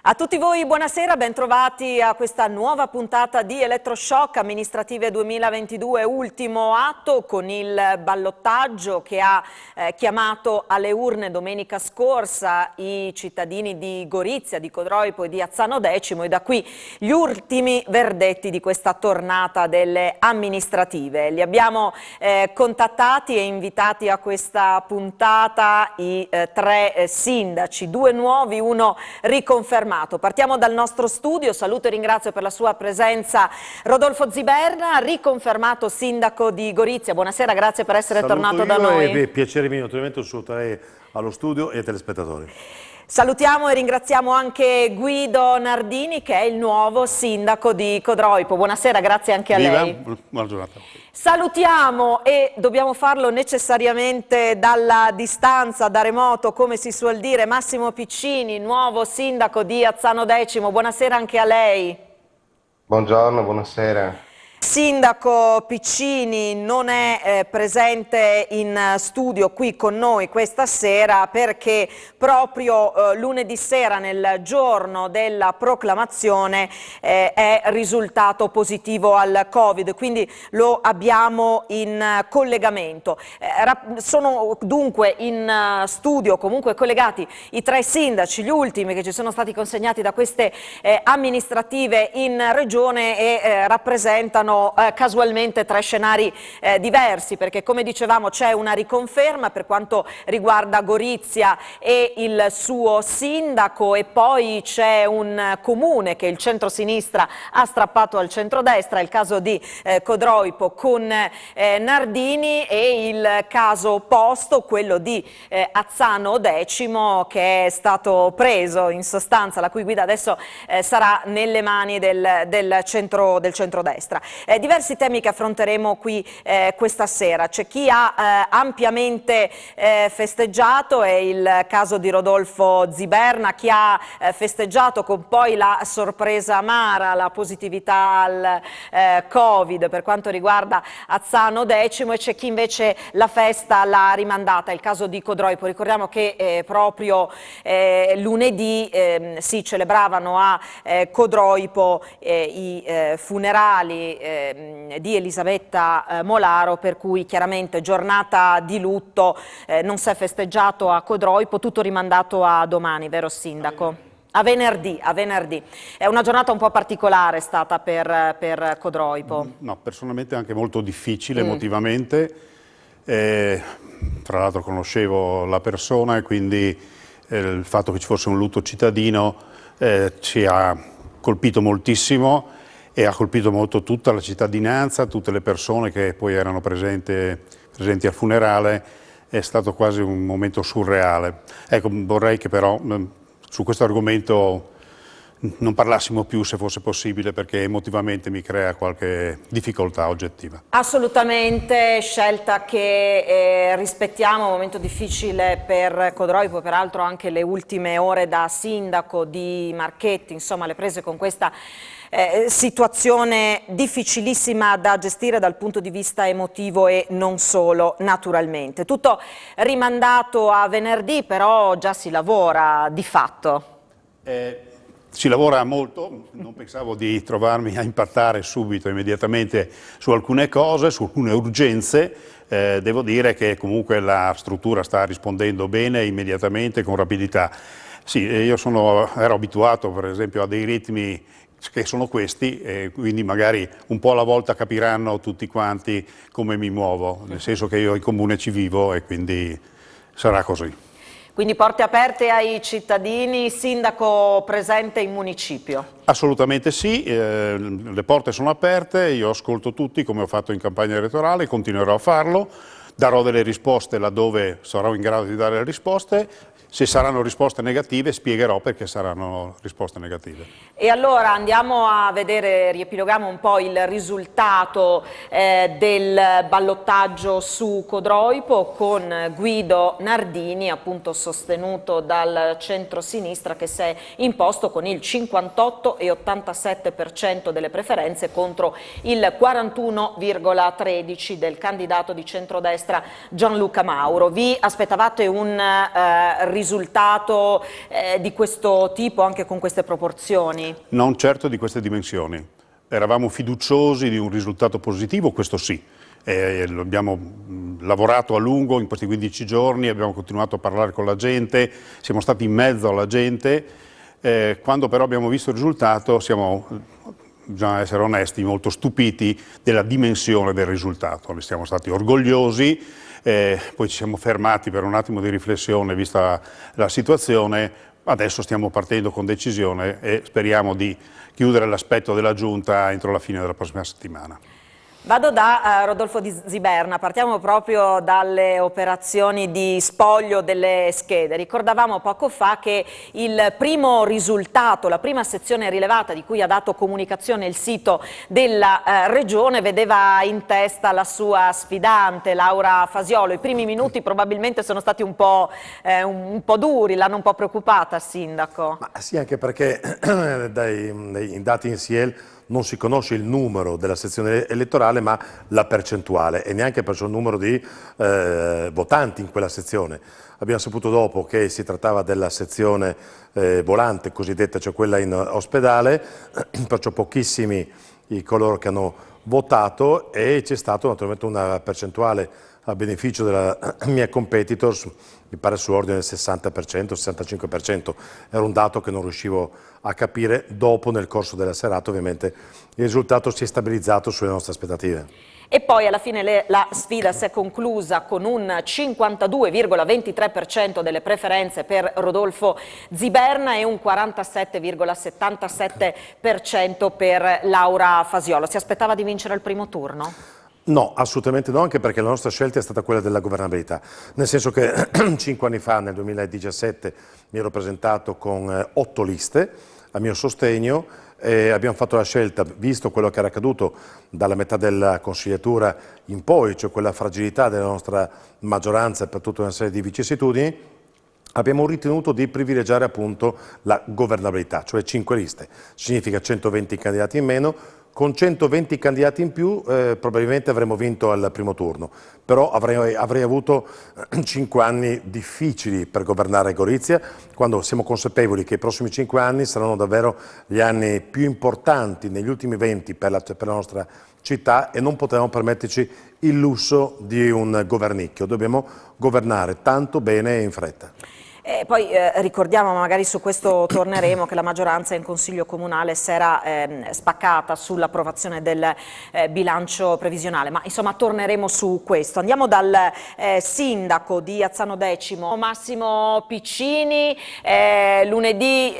A tutti voi buonasera, bentrovati a questa nuova puntata di Elettroshock Amministrative 2022, ultimo atto con il ballottaggio che ha chiamato alle urne domenica scorsa i cittadini di Gorizia, di Codroipo e di Azzano Decimo, e da qui gli ultimi verdetti di questa tornata delle amministrative. Li abbiamo contattati e invitati a questa puntata i tre sindaci, due nuovi, uno riconfermato. Partiamo dal nostro studio, saluto e ringrazio per la sua presenza Rodolfo Ziberna, riconfermato sindaco di Gorizia. Buonasera, grazie per essere tornato da noi. E piacere mio, naturalmente un saluto a lei, allo studio e ai telespettatori. Salutiamo e ringraziamo anche Guido Nardini, che è il nuovo sindaco di Codroipo. Buonasera, grazie anche a lei. Buona giornata. Salutiamo, e dobbiamo farlo necessariamente dalla distanza, da remoto, come si suol dire, Massimo Piccini, nuovo sindaco di Azzano Decimo. Buonasera anche a lei. Buongiorno, buonasera. Sindaco Piccini non è presente in studio qui con noi questa sera perché proprio lunedì sera, nel giorno della proclamazione, è risultato positivo al Covid, quindi lo abbiamo in collegamento. Sono dunque in studio, comunque collegati, i tre sindaci, gli ultimi che ci sono stati consegnati da queste amministrative in regione, e rappresentano casualmente tre scenari diversi, perché come dicevamo c'è una riconferma per quanto riguarda Gorizia e il suo sindaco, e poi c'è un comune che il centrosinistra ha strappato al centrodestra, il caso di Codroipo con Nardini, e il caso opposto, quello di Azzano Decimo, che è stato preso in sostanza, la cui guida adesso sarà nelle mani del centrodestra. Diversi temi che affronteremo qui questa sera. C'è chi ha ampiamente festeggiato, è il caso di Rodolfo Ziberna, chi ha festeggiato con poi la sorpresa amara, la positività al Covid per quanto riguarda Azzano Decimo, e c'è chi invece la festa l'ha rimandata, il caso di Codroipo. Ricordiamo che proprio lunedì si celebravano a Codroipo i funerali di Elisabetta Molaro, per cui chiaramente giornata di lutto, non si è festeggiato a Codroipo, tutto rimandato a domani, vero sindaco? A venerdì. È una giornata un po' particolare stata per Codroipo. No, personalmente anche molto difficile emotivamente, tra l'altro conoscevo la persona e quindi il fatto che ci fosse un lutto cittadino ci ha colpito moltissimo, e ha colpito molto tutta la cittadinanza, tutte le persone che poi erano presenti al funerale. È stato quasi un momento surreale. Ecco, vorrei che però su questo argomento non parlassimo più, se fosse possibile, perché emotivamente mi crea qualche difficoltà oggettiva. Assolutamente, scelta che rispettiamo, un momento difficile per Codroipo, peraltro anche le ultime ore da sindaco di Marchetti, insomma le prese con questa situazione difficilissima da gestire dal punto di vista emotivo e non solo, naturalmente. Tutto rimandato a venerdì, però già si lavora di fatto. Si lavora molto, non pensavo di trovarmi a impattare subito, immediatamente, su alcune cose, su alcune urgenze. Devo dire che comunque la struttura sta rispondendo bene, immediatamente, con rapidità. Sì, io ero abituato per esempio a dei ritmi che sono questi, e quindi magari un po' alla volta capiranno tutti quanti come mi muovo, nel senso che io in comune ci vivo e quindi sarà così. Quindi porte aperte ai cittadini, sindaco presente in municipio? Assolutamente sì, le porte sono aperte, io ascolto tutti come ho fatto in campagna elettorale, continuerò a farlo, darò delle risposte laddove sarò in grado di dare le risposte. Se saranno risposte negative spiegherò perché saranno risposte negative. E allora andiamo a vedere, riepiloghiamo un po' il risultato del ballottaggio su Codroipo con Guido Nardini, appunto sostenuto dal centro-sinistra, che si è imposto con il 58,87% delle preferenze contro il 41,13% del candidato di centrodestra Gianluca Mauro. Vi aspettavate un risultato di questo tipo, anche con queste proporzioni? Non certo di queste dimensioni. Eravamo fiduciosi di un risultato positivo, questo sì. Abbiamo lavorato a lungo in questi 15 giorni, abbiamo continuato a parlare con la gente, siamo stati in mezzo alla gente. Quando però abbiamo visto il risultato siamo, bisogna essere onesti, molto stupiti della dimensione del risultato. Ne siamo stati orgogliosi, poi ci siamo fermati per un attimo di riflessione vista la situazione. Adesso stiamo partendo con decisione e speriamo di chiudere l'aspetto della Giunta entro la fine della prossima settimana. Vado da Rodolfo Di Ziberna, partiamo proprio dalle operazioni di spoglio delle schede. Ricordavamo poco fa che il primo risultato, la prima sezione rilevata di cui ha dato comunicazione il sito della Regione vedeva in testa la sua sfidante Laura Fasiolo. I primi minuti probabilmente sono stati un po' duri, l'hanno un po' preoccupata, Sindaco. Ma sì, anche perché dai dati in SIEL non si conosce il numero della sezione elettorale, ma la percentuale, e neanche per il numero di votanti in quella sezione. Abbiamo saputo dopo che si trattava della sezione volante cosiddetta, cioè quella in ospedale, perciò pochissimi coloro che hanno votato, e c'è stata naturalmente una percentuale a beneficio della mia competitors, mi pare sull'ordine del 60%, 65%, era un dato che non riuscivo a capire. Dopo, nel corso della serata, ovviamente il risultato si è stabilizzato sulle nostre aspettative. E poi alla fine la sfida si è conclusa con un 52,23% delle preferenze per Rodolfo Ziberna e un 47,77% per Laura Fasiolo. Si aspettava di vincere il primo turno? No, assolutamente no, anche perché la nostra scelta è stata quella della governabilità, nel senso che 5 anni fa, nel 2017, mi ero presentato con 8 liste a mio sostegno e abbiamo fatto la scelta, visto quello che era accaduto dalla metà della consigliatura in poi, cioè quella fragilità della nostra maggioranza per tutta una serie di vicissitudini, abbiamo ritenuto di privilegiare appunto la governabilità, cioè 5 liste, significa 120 candidati in meno. Con 120 candidati in più probabilmente avremmo vinto al primo turno, però avrei avuto 5 anni difficili per governare Gorizia, quando siamo consapevoli che i prossimi 5 anni saranno davvero gli anni più importanti negli ultimi 20 per la nostra città, e non potevamo permetterci il lusso di un governicchio, dobbiamo governare tanto, bene e in fretta. E poi ricordiamo, magari su questo torneremo, che la maggioranza in Consiglio Comunale si era spaccata sull'approvazione del bilancio previsionale, ma insomma torneremo su questo. Andiamo dal sindaco di Azzano Decimo, Massimo Piccini. Lunedì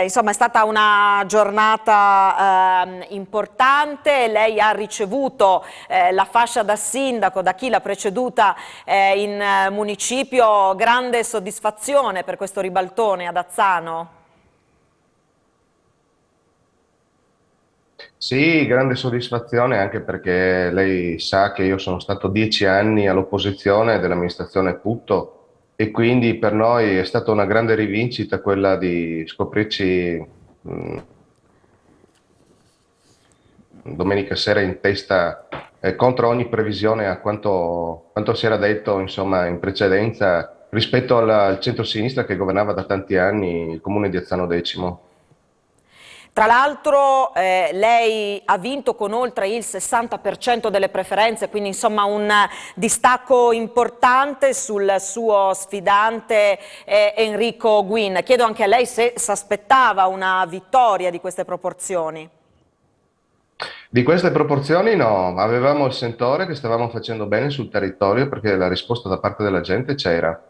insomma è stata una giornata importante, lei ha ricevuto la fascia da sindaco da chi l'ha preceduta in municipio. Grande soddisfazione per questo ribaltone ad Azzano? Sì, grande soddisfazione anche perché lei sa che io sono stato 10 anni all'opposizione dell'amministrazione Putto e quindi per noi è stata una grande rivincita quella di scoprirci domenica sera in testa contro ogni previsione a quanto si era detto insomma, in precedenza rispetto al centro-sinistra che governava da tanti anni il comune di Azzano Decimo. Tra l'altro lei ha vinto con oltre il 60% delle preferenze, quindi insomma un distacco importante sul suo sfidante Enrico Guin. Chiedo anche a lei se si aspettava una vittoria di queste proporzioni. Di queste proporzioni no, avevamo il sentore che stavamo facendo bene sul territorio perché la risposta da parte della gente c'era.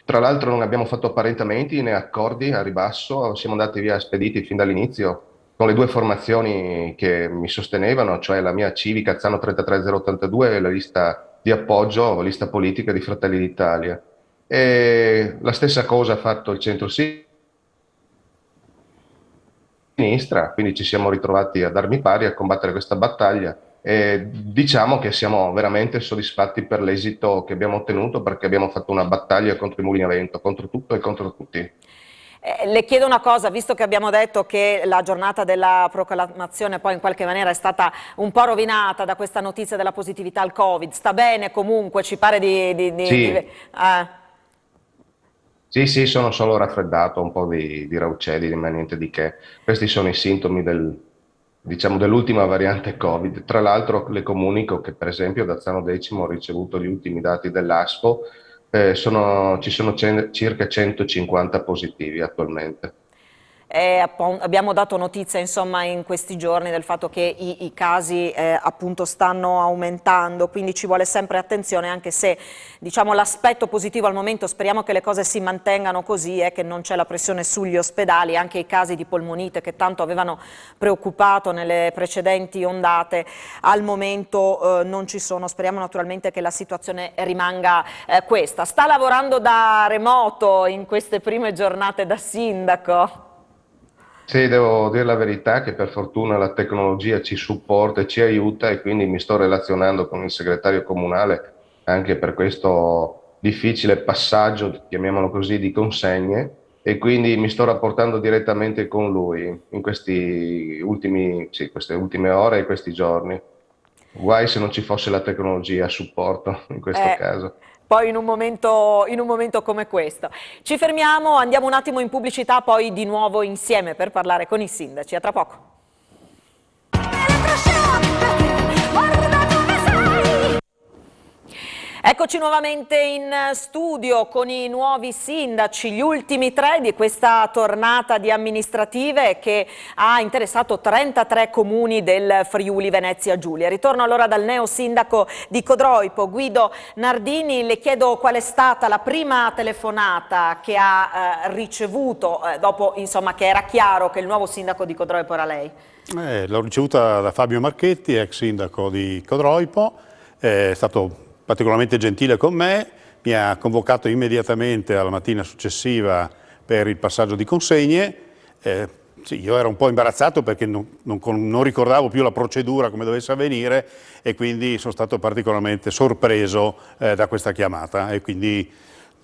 Tra l'altro non abbiamo fatto apparentamenti né accordi a ribasso, siamo andati via spediti fin dall'inizio con le due formazioni che mi sostenevano, cioè la mia civica Azzano 33082 e la lista di appoggio, lista politica di Fratelli d'Italia. E la stessa cosa ha fatto il centro-sinistra, quindi ci siamo ritrovati ad armi pari a combattere questa battaglia. E diciamo che siamo veramente soddisfatti per l'esito che abbiamo ottenuto perché abbiamo fatto una battaglia contro i mulini a vento, contro tutto e contro tutti. Le chiedo una cosa, visto che abbiamo detto che la giornata della proclamazione poi in qualche maniera è stata un po' rovinata da questa notizia della positività al Covid, sta bene comunque, ci pare Sì, sì, sono solo raffreddato, un po' di raucedine, ma niente di che. Questi sono i sintomi diciamo, dell'ultima variante Covid. Tra l'altro le comunico che per esempio da Zano Decimo ho ricevuto gli ultimi dati dell'ASPO, ci sono circa 150 positivi attualmente. Abbiamo dato notizia insomma in questi giorni del fatto che i casi appunto stanno aumentando, quindi ci vuole sempre attenzione, anche se diciamo l'aspetto positivo al momento, speriamo che le cose si mantengano così, è che non c'è la pressione sugli ospedali, anche i casi di polmonite che tanto avevano preoccupato nelle precedenti ondate al momento non ci sono. Speriamo naturalmente che la situazione rimanga questa. Sta lavorando da remoto in queste prime giornate da sindaco? Sì, devo dire la verità che per fortuna la tecnologia ci supporta e ci aiuta e quindi mi sto relazionando con il segretario comunale anche per questo difficile passaggio, chiamiamolo così, di consegne e quindi mi sto rapportando direttamente con lui in queste ultime ore e questi giorni. Guai se non ci fosse la tecnologia a supporto in questo Eh, caso. Poi in un momento come questo. Ci fermiamo, andiamo un attimo in pubblicità, poi di nuovo insieme per parlare con i sindaci. A tra poco. Eccoci nuovamente in studio con i nuovi sindaci, gli ultimi 3 di questa tornata di amministrative che ha interessato 33 comuni del Friuli Venezia Giulia. Ritorno allora dal neo sindaco di Codroipo, Guido Nardini. Le chiedo qual è stata la prima telefonata che ha ricevuto dopo insomma che era chiaro che il nuovo sindaco di Codroipo era lei. L'ho ricevuta da Fabio Marchetti, ex sindaco di Codroipo, è stato particolarmente gentile con me, mi ha convocato immediatamente alla mattina successiva per il passaggio di consegne. Sì, io ero un po' imbarazzato perché non ricordavo più la procedura come dovesse avvenire e quindi sono stato particolarmente sorpreso da questa chiamata e quindi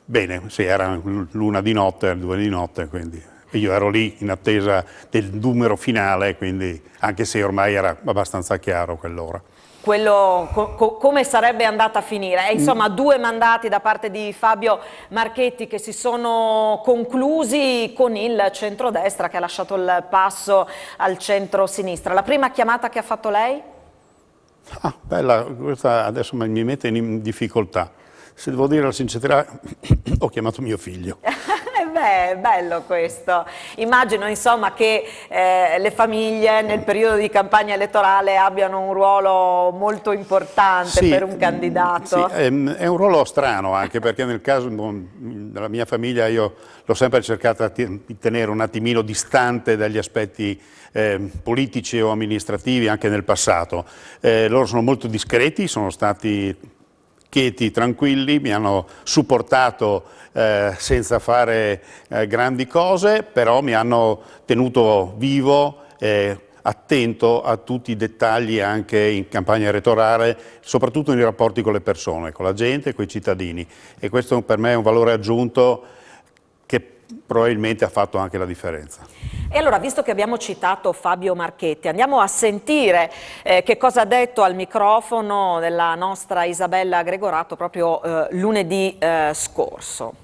bene, sì, era l'1 di notte, il 2 di notte, quindi io ero lì in attesa del numero finale, quindi anche se ormai era abbastanza chiaro quell'ora. Come sarebbe andata a finire. Insomma, 2 mandati da parte di Fabio Marchetti che si sono conclusi con il centrodestra che ha lasciato il passo al centro-sinistra. La prima chiamata che ha fatto lei? Ah, bella, questa adesso mi mette in difficoltà. Se devo dire la sincerità, ho chiamato mio figlio. Beh, è bello questo. Immagino insomma che le famiglie nel periodo di campagna elettorale abbiano un ruolo molto importante Sì, per un candidato. Sì, è un ruolo strano anche perché nel caso della mia famiglia io l'ho sempre cercata di tenere un attimino distante dagli aspetti politici o amministrativi anche nel passato. Loro sono molto discreti, sono stati quieti, tranquilli, mi hanno supportato senza fare grandi cose, però mi hanno tenuto vivo, attento a tutti i dettagli anche in campagna elettorale, soprattutto nei rapporti con le persone, con la gente, con i cittadini. E questo per me è un valore aggiunto che probabilmente ha fatto anche la differenza. E allora, visto che abbiamo citato Fabio Marchetti, andiamo a sentire che cosa ha detto al microfono della nostra Isabella Gregorato proprio lunedì scorso.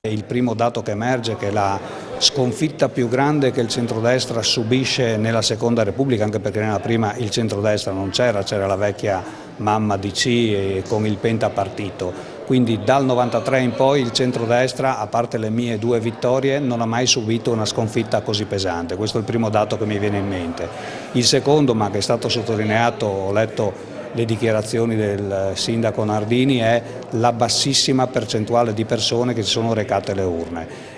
Il primo dato che emerge è che la sconfitta più grande che il centrodestra subisce nella seconda Repubblica, anche perché nella prima il centrodestra non c'era, c'era la vecchia mamma DC con il pentapartito. Quindi dal 93 in poi il centrodestra, a parte le mie 2 vittorie, non ha mai subito una sconfitta così pesante. Questo è il primo dato che mi viene in mente. Il secondo, ma che è stato sottolineato, ho letto le dichiarazioni del sindaco Nardini, è la bassissima percentuale di persone che si sono recate alle urne.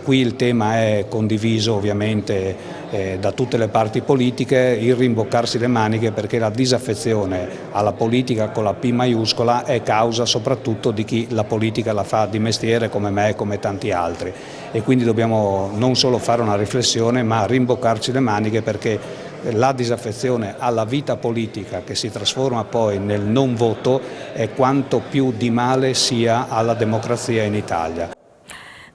Qui il tema è condiviso ovviamente da tutte le parti politiche, il rimboccarsi le maniche perché la disaffezione alla politica con la P maiuscola è causa soprattutto di chi la politica la fa di mestiere come me e come tanti altri e quindi dobbiamo non solo fare una riflessione ma rimboccarci le maniche perché la disaffezione alla vita politica che si trasforma poi nel non voto è quanto più di male sia alla democrazia in Italia.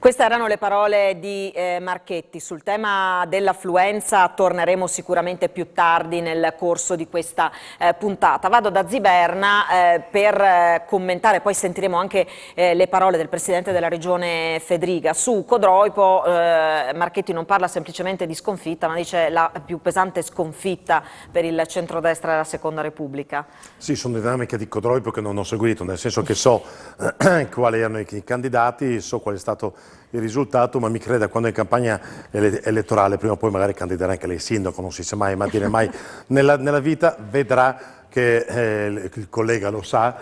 Queste erano le parole di Marchetti. Sul tema dell'affluenza torneremo sicuramente più tardi nel corso di questa puntata. Vado da Ziberna per commentare, poi sentiremo anche le parole del Presidente della Regione Fedriga. Su Codroipo Marchetti non parla semplicemente di sconfitta, ma dice la più pesante sconfitta per il centrodestra della Seconda Repubblica. Sì, sono dinamiche di Codroipo che non ho seguito, nel senso che so quali erano i candidati, so qual è stato il risultato, ma mi creda, quando è in campagna elettorale, prima o poi magari candiderà anche lei sindaco, non si sa mai, ma dire mai nella vita, vedrà che il collega lo sa,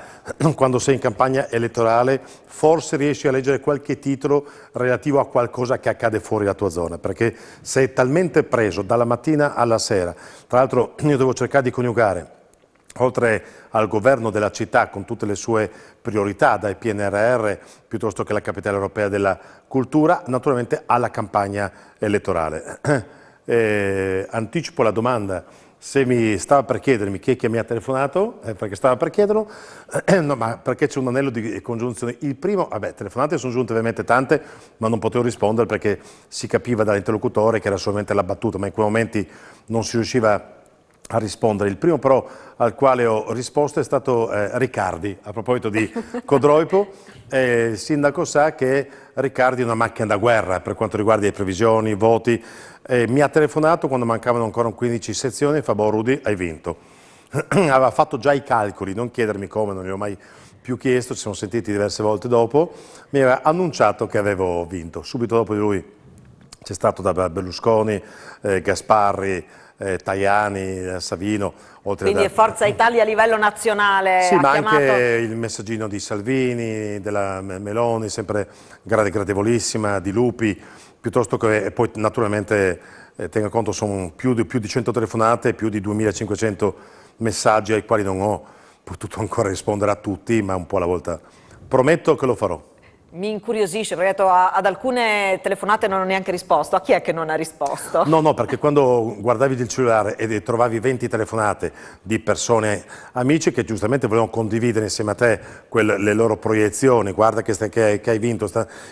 quando sei in campagna elettorale forse riesci a leggere qualche titolo relativo a qualcosa che accade fuori la tua zona, perché sei talmente preso dalla mattina alla sera. Tra l'altro io devo cercare di coniugare, oltre al governo della città con tutte le sue priorità, dai PNRR piuttosto che la capitale europea della cultura, naturalmente alla campagna elettorale. Anticipo la domanda, se mi stava per chiedermi chi è che mi ha telefonato, perché stava per chiederlo, no, ma perché c'è un anello di congiunzione. Il primo, vabbè, telefonate sono giunte ovviamente tante, ma non potevo rispondere perché si capiva dall'interlocutore che era solamente la battuta, ma in quei momenti non si riusciva a rispondere. Il primo però al quale ho risposto è stato Riccardi, a proposito di Codroipo. Il sindaco sa che Riccardi è una macchina da guerra per quanto riguarda le previsioni, i voti. Mi ha telefonato quando mancavano ancora 15 sezioni e fa: boh, Rudy, hai vinto. Aveva fatto già i calcoli, non chiedermi come, non gli ho mai più chiesto, ci siamo sentiti diverse volte dopo, mi aveva annunciato che avevo vinto. Subito dopo di lui c'è stato da Berlusconi, Gasparri, Tajani, Savino, oltre quindi è Forza Italia a livello nazionale. Sì, ma chiamato... anche il messaggino di Salvini, della Meloni, sempre gradevolissima, di Lupi, piuttosto che, e poi naturalmente tenga conto, sono più di 100 telefonate, più di 2500 messaggi ai quali non ho potuto ancora rispondere a tutti, ma un po' alla volta. Prometto che lo farò. Mi incuriosisce, perché detto, ad alcune telefonate non ho neanche risposto. A chi è che non ha risposto? No, perché quando guardavi il cellulare e trovavi 20 telefonate di persone, amici che giustamente volevano condividere insieme a te le loro proiezioni, guarda che hai vinto,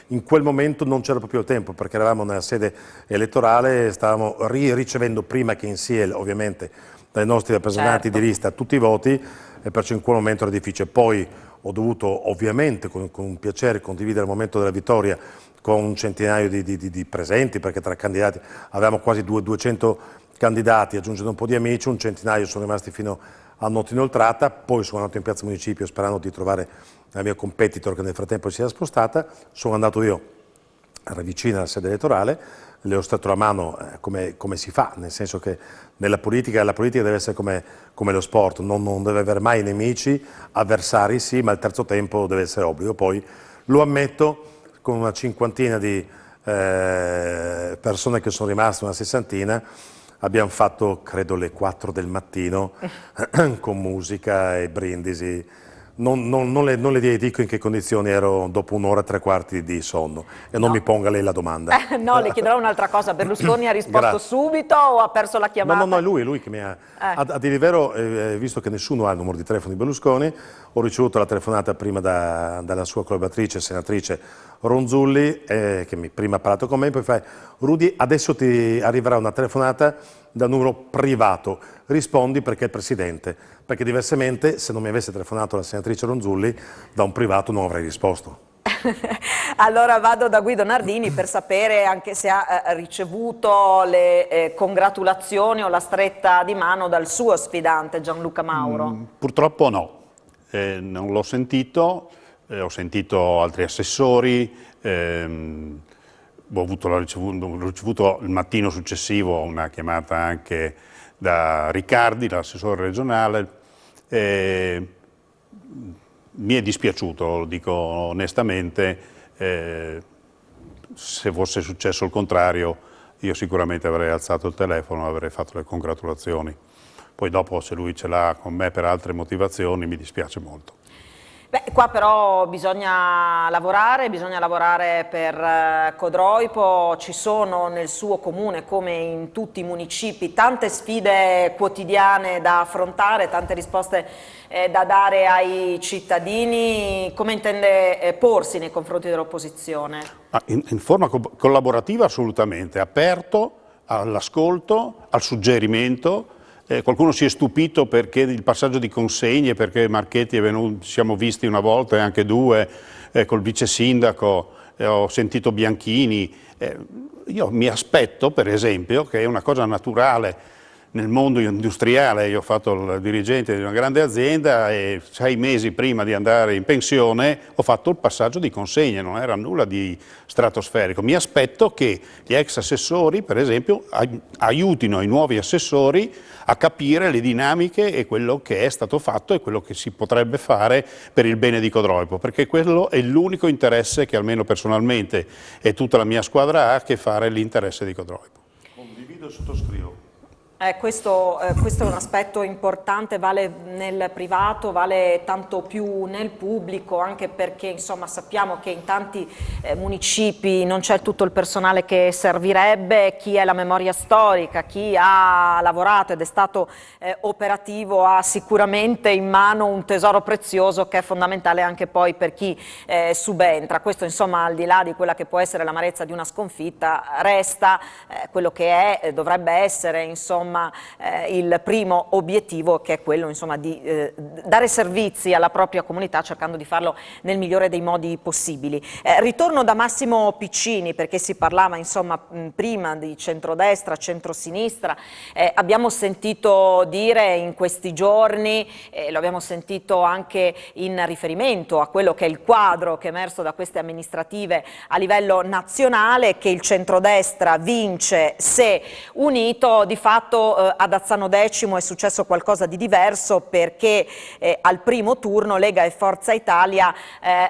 in quel momento non c'era proprio il tempo, perché eravamo nella sede elettorale, stavamo ricevendo prima che in SIEL, ovviamente, dai nostri rappresentanti di lista tutti i voti, e perciò in quel momento era difficile. Poi ho dovuto ovviamente con piacere condividere il momento della vittoria con un centinaio di presenti, perché tra candidati avevamo quasi 200 candidati, aggiungendo un po' di amici, un centinaio sono rimasti fino a notte inoltrata. Poi sono andato in Piazza Municipio sperando di trovare la mia competitor che nel frattempo si era spostata, sono andato io vicino alla sede elettorale, le ho stretto la mano come si fa, nel senso che la politica deve essere come lo sport, non deve avere mai nemici, avversari sì, ma il terzo tempo deve essere obbligo. Poi lo ammetto, con una cinquantina di persone che sono rimaste, una sessantina, abbiamo fatto credo le 4 del mattino con musica e brindisi. Non le dico in che condizioni ero dopo un'ora e 3/4 di sonno, e non mi ponga lei la domanda. No, le chiederò un'altra cosa. Berlusconi ha risposto subito o ha perso la chiamata? No, è lui che mi ha... A dire il vero, visto che nessuno ha il numero di telefono di Berlusconi, ho ricevuto la telefonata prima dalla sua collaboratrice, senatrice Ronzulli, che prima ha parlato con me, poi fa: Rudy, adesso ti arriverà una telefonata da numero privato, rispondi perché è il Presidente, perché diversamente se non mi avesse telefonato la senatrice Ronzulli da un privato non avrei risposto. Allora vado da Guido Nardini per sapere anche se ha ricevuto le congratulazioni o la stretta di mano dal suo sfidante Gianluca Mauro. Purtroppo no, non l'ho sentito, ho sentito altri assessori, ho ricevuto il mattino successivo una chiamata anche da Riccardi, l'assessore regionale. Mi è dispiaciuto, lo dico onestamente, se fosse successo il contrario io sicuramente avrei alzato il telefono e avrei fatto le congratulazioni. Poi dopo, se lui ce l'ha con me per altre motivazioni, mi dispiace molto. Beh, qua però bisogna lavorare per Codroipo, ci sono nel suo comune come in tutti i municipi tante sfide quotidiane da affrontare, tante risposte da dare ai cittadini. Come intende porsi nei confronti dell'opposizione? In forma collaborativa assolutamente, aperto all'ascolto, al suggerimento. Qualcuno si è stupito perché il passaggio di consegne, perché Marchetti è venuto, ci siamo visti una volta e anche due col vice sindaco, ho sentito Bianchini. Io mi aspetto, per esempio, che è una cosa naturale nel mondo industriale, io ho fatto il dirigente di una grande azienda e 6 mesi prima di andare in pensione ho fatto il passaggio di consegne, non era nulla di stratosferico. Mi aspetto che gli ex assessori, per esempio, aiutino i nuovi assessori a capire le dinamiche e quello che è stato fatto e quello che si potrebbe fare per il bene di Codroipo, perché quello è l'unico interesse che almeno personalmente e tutta la mia squadra ha, che fare l'interesse di Codroipo. Condivido e sottoscrivo. Questo è un aspetto importante, vale nel privato, vale tanto più nel pubblico, anche perché insomma sappiamo che in tanti municipi non c'è tutto il personale che servirebbe, chi ha la memoria storica, chi ha lavorato ed è stato operativo ha sicuramente in mano un tesoro prezioso che è fondamentale anche poi per chi subentra. Questo insomma, al di là di quella che può essere l'amarezza di una sconfitta, resta quello che è, dovrebbe essere insomma il primo obiettivo, che è quello insomma di dare servizi alla propria comunità, cercando di farlo nel migliore dei modi possibili. Ritorno da Massimo Piccini, perché si parlava insomma prima di centrodestra, centrosinistra. Abbiamo sentito dire in questi giorni, lo abbiamo sentito anche in riferimento a quello che è il quadro che è emerso da queste amministrative a livello nazionale, che il centrodestra vince se unito. Di fatto ad Azzano X è successo qualcosa di diverso, perché al primo turno Lega e Forza Italia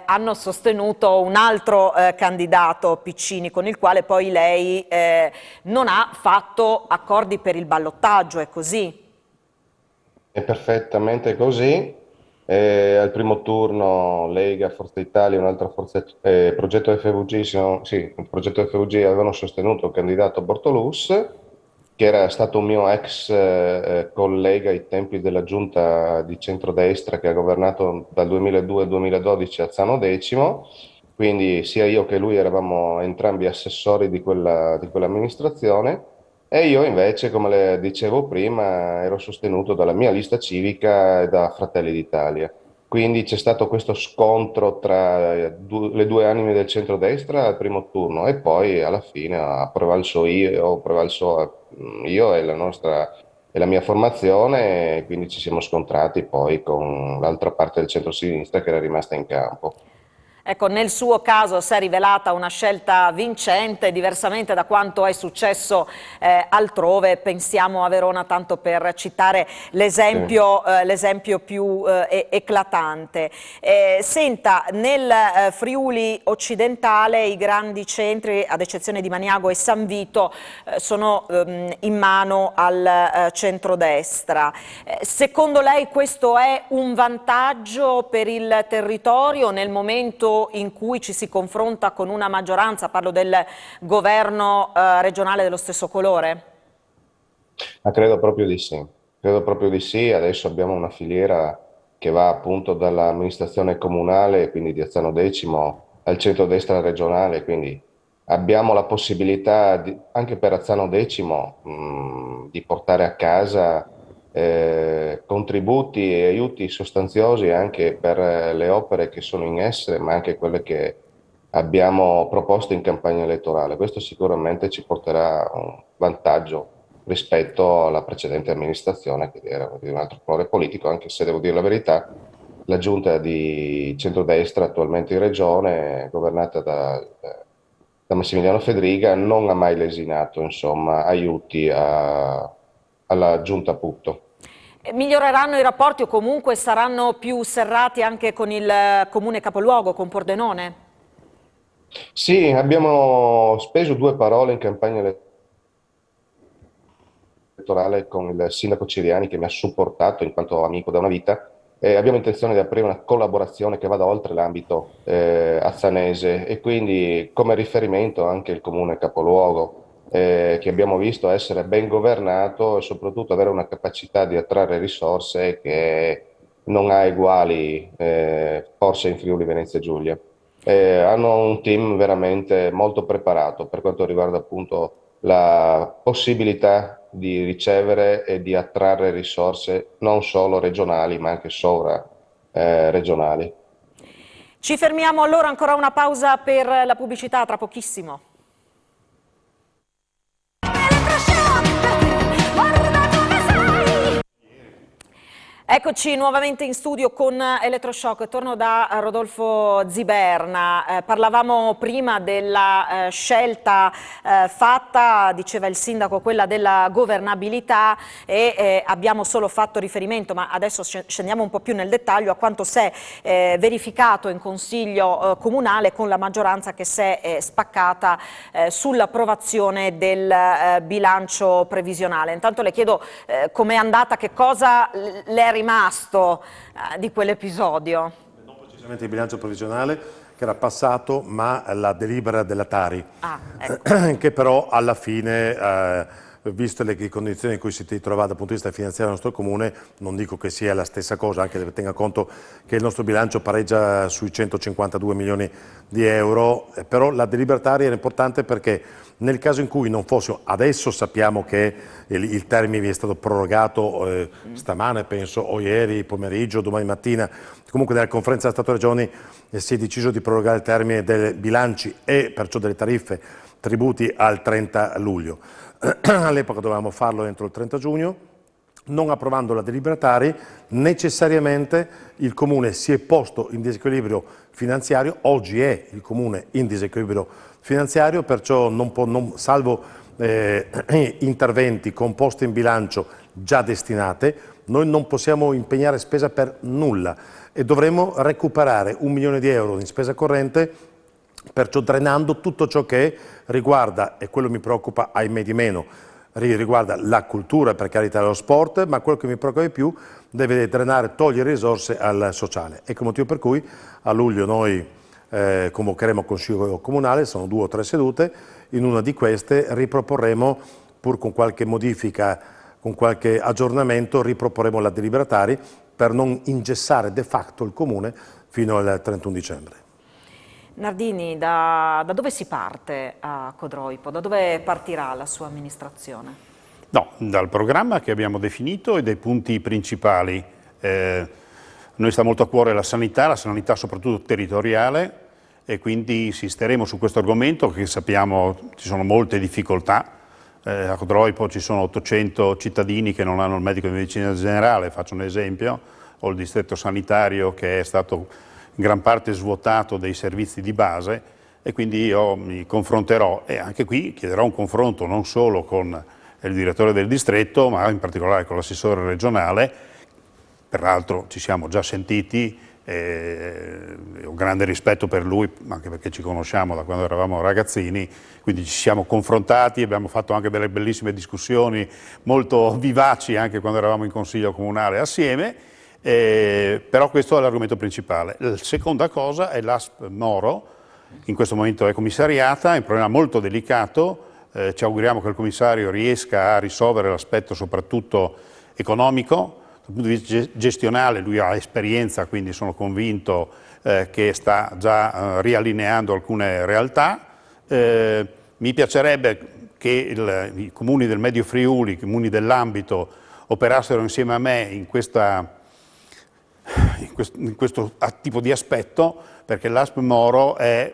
hanno sostenuto un altro candidato, Piccini, con il quale poi lei non ha fatto accordi per il ballottaggio, è così? È perfettamente così. Al primo turno Lega, Forza Italia e un altro progetto FVG, sì, il progetto FVG avevano sostenuto il candidato Bortolus, che era stato un mio ex collega ai tempi della giunta di centrodestra che ha governato dal 2002 al 2012 a Zano X. Quindi sia io che lui eravamo entrambi assessori di quell'amministrazione, e io invece, come le dicevo prima, ero sostenuto dalla mia lista civica e da Fratelli d'Italia. Quindi c'è stato questo scontro tra le due anime del centrodestra al primo turno, e poi alla fine ho prevalso io e e la mia formazione, e quindi ci siamo scontrati poi con l'altra parte del centrosinistra che era rimasta in campo. Ecco, nel suo caso si è rivelata una scelta vincente, diversamente da quanto è successo altrove. Pensiamo a Verona, tanto per citare l'esempio più eclatante. Senta, nel Friuli occidentale i grandi centri, ad eccezione di Maniago e San Vito, sono in mano al centrodestra. Secondo lei questo è un vantaggio per il territorio nel momento in cui ci si confronta con una maggioranza, parlo del governo regionale dello stesso colore? Ma credo proprio di sì, credo proprio di sì. Adesso abbiamo una filiera che va appunto dall'amministrazione comunale, quindi di Azzano X, al centrodestra regionale, quindi abbiamo la possibilità, anche per Azzano X, di portare a casa contributi e aiuti sostanziosi anche per le opere che sono in essere, ma anche quelle che abbiamo proposto in campagna elettorale. Questo sicuramente ci porterà un vantaggio rispetto alla precedente amministrazione, che era di un altro colore politico, anche se devo dire la verità, la giunta di centrodestra attualmente in regione, governata da Massimiliano Fedriga, non ha mai lesinato, insomma, aiuti alla giunta Putto. Miglioreranno i rapporti o comunque saranno più serrati anche con il comune capoluogo, con Pordenone? Sì, abbiamo speso due parole in campagna elettorale con il sindaco Ciriani, che mi ha supportato in quanto amico da una vita, Abbiamo intenzione di aprire una collaborazione che vada oltre l'ambito azzanese e quindi come riferimento anche il comune capoluogo, che abbiamo visto essere ben governato e soprattutto avere una capacità di attrarre risorse che non ha eguali forse in Friuli Venezia Giulia. Hanno un team veramente molto preparato per quanto riguarda appunto la possibilità di ricevere e di attrarre risorse non solo regionali ma anche sovra regionali. Ci fermiamo allora, ancora una pausa per la pubblicità, tra pochissimo. Eccoci nuovamente in studio con Elettroshock. Torno da Rodolfo Ziberna. Parlavamo prima della scelta fatta, diceva il sindaco, quella della governabilità, e abbiamo solo fatto riferimento, ma adesso scendiamo un po' più nel dettaglio, a quanto si è verificato in Consiglio Comunale con la maggioranza che si è spaccata sull'approvazione del bilancio previsionale. Intanto le chiedo com'è andata, che cosa le è rimasto di quell'episodio? Non precisamente il bilancio provvisionale che era passato, ma la delibera della Tari, Ecco. che però alla fine, visto le condizioni in cui si trova dal punto di vista finanziario il nostro comune, non dico che sia la stessa cosa, anche se tenga conto che il nostro bilancio pareggia sui 152 milioni di euro, però la delibera Tari era importante perché nel caso in cui non fosse, adesso sappiamo che il termine vi è stato prorogato stamane, penso, o ieri pomeriggio, domani mattina, comunque nella conferenza Stato-Regioni si è deciso di prorogare il termine dei bilanci e perciò delle tariffe, tributi al 30 luglio. All'epoca dovevamo farlo entro il 30 giugno, non approvando la delibera Tari, necessariamente il Comune si è posto in disequilibrio finanziario, oggi è il Comune in disequilibrio finanziario, perciò salvo interventi con poste in bilancio già destinate, noi non possiamo impegnare spesa per nulla e dovremo recuperare 1 milione di euro in spesa corrente, perciò drenando tutto ciò che riguarda, e quello mi preoccupa ahimè di meno, riguarda la cultura, per carità, lo sport, ma quello che mi preoccupa di più deve drenare, togliere risorse al sociale. Ecco il motivo per cui a luglio noi convocheremo il Consiglio Comunale, sono 2 o 3 sedute, in una di queste riproporremo, pur con qualche modifica, con qualche aggiornamento, riproporremo la delibera Tari per non ingessare de facto il Comune fino al 31 dicembre. Nardini, da dove si parte a Codroipo? Da dove partirà la sua amministrazione? No, dal programma che abbiamo definito e dai punti principali. Noi sta molto a cuore la sanità soprattutto territoriale, e quindi insisteremo su questo argomento, che sappiamo ci sono molte difficoltà. A Codroipo ci sono 800 cittadini che non hanno il medico di medicina generale, faccio un esempio, o il distretto sanitario che è stato in gran parte svuotato dei servizi di base, e quindi io mi confronterò, e anche qui chiederò un confronto non solo con il direttore del distretto, ma in particolare con l'assessore regionale. Peraltro ci siamo già sentiti, ho grande rispetto per lui, anche perché ci conosciamo da quando eravamo ragazzini, quindi ci siamo confrontati, abbiamo fatto anche delle bellissime discussioni molto vivaci anche quando eravamo in Consiglio Comunale assieme, però questo è l'argomento principale. La seconda cosa è l'ASP Moro, in questo momento è commissariata, è un problema molto delicato, ci auguriamo che il commissario riesca a risolvere l'aspetto soprattutto economico. Dal punto di vista gestionale lui ha esperienza, quindi sono convinto che sta già riallineando alcune realtà. Mi piacerebbe che i comuni del Medio Friuli, i comuni dell'ambito, operassero insieme a me in questo tipo di aspetto, perché l'ASP Moro è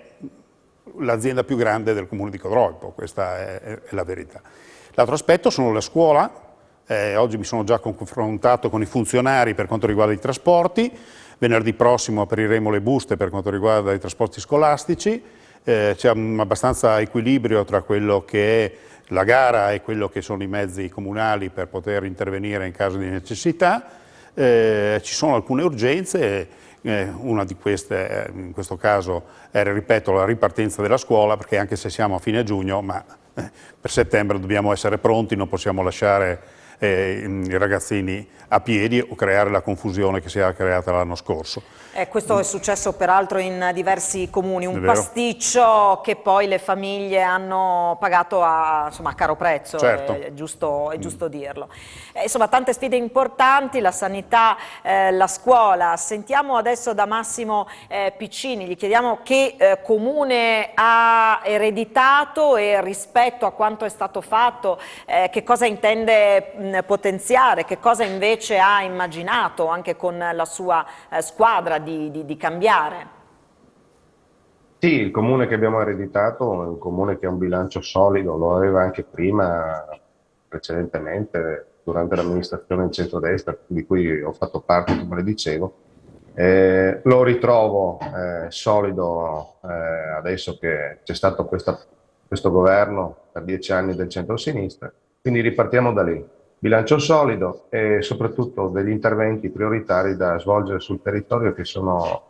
l'azienda più grande del comune di Codroipo, questa è la verità. L'altro aspetto sono la scuola. Oggi mi sono già confrontato con i funzionari per quanto riguarda i trasporti, venerdì prossimo apriremo le buste per quanto riguarda i trasporti scolastici, c'è abbastanza equilibrio tra quello che è la gara e quello che sono i mezzi comunali per poter intervenire in caso di necessità. Ci sono alcune urgenze, una di queste in questo caso è, ripeto, la ripartenza della scuola, perché anche se siamo a fine giugno, ma per settembre dobbiamo essere pronti, non possiamo lasciare i ragazzini a piedi o creare la confusione che si era creata l'anno scorso. Questo è successo peraltro in diversi comuni, un È vero. pasticcio che poi le famiglie hanno pagato a caro prezzo, Certo. è giusto dirlo. Insomma, tante sfide importanti, la sanità, la scuola. Sentiamo adesso da Massimo Piccini, gli chiediamo che comune ha ereditato e rispetto a quanto è stato fatto, che cosa intende potenziare, che cosa invece ha immaginato anche con la sua squadra di cambiare. Sì, il comune che abbiamo ereditato è un comune che ha un bilancio solido, lo aveva anche prima, precedentemente, durante l'amministrazione in centrodestra, di cui ho fatto parte, come le dicevo. Lo ritrovo solido adesso che c'è stato questo governo per 10 anni del centro-sinistra, quindi ripartiamo da lì. Bilancio solido e soprattutto degli interventi prioritari da svolgere sul territorio che sono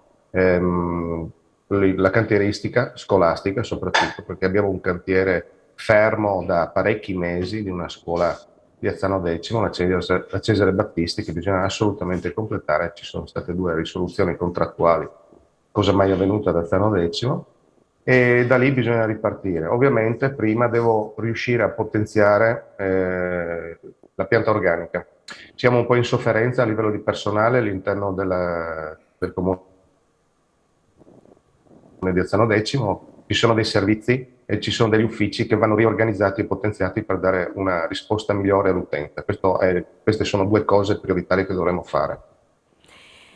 la cantieristica scolastica, soprattutto perché abbiamo un cantiere fermo da parecchi mesi di una scuola di Azzano X, la Cesare Battisti, che bisogna assolutamente completare. Ci sono state 2 risoluzioni contrattuali, cosa mai avvenuta ad Azzano X, e da lì bisogna ripartire. Ovviamente prima devo riuscire a potenziare la pianta organica. Siamo un po' in sofferenza a livello di personale all'interno del comune di Azzano X, ci sono dei servizi e ci sono degli uffici che vanno riorganizzati e potenziati per dare una risposta migliore all'utente. Queste sono 2 cose prioritarie che dovremmo fare.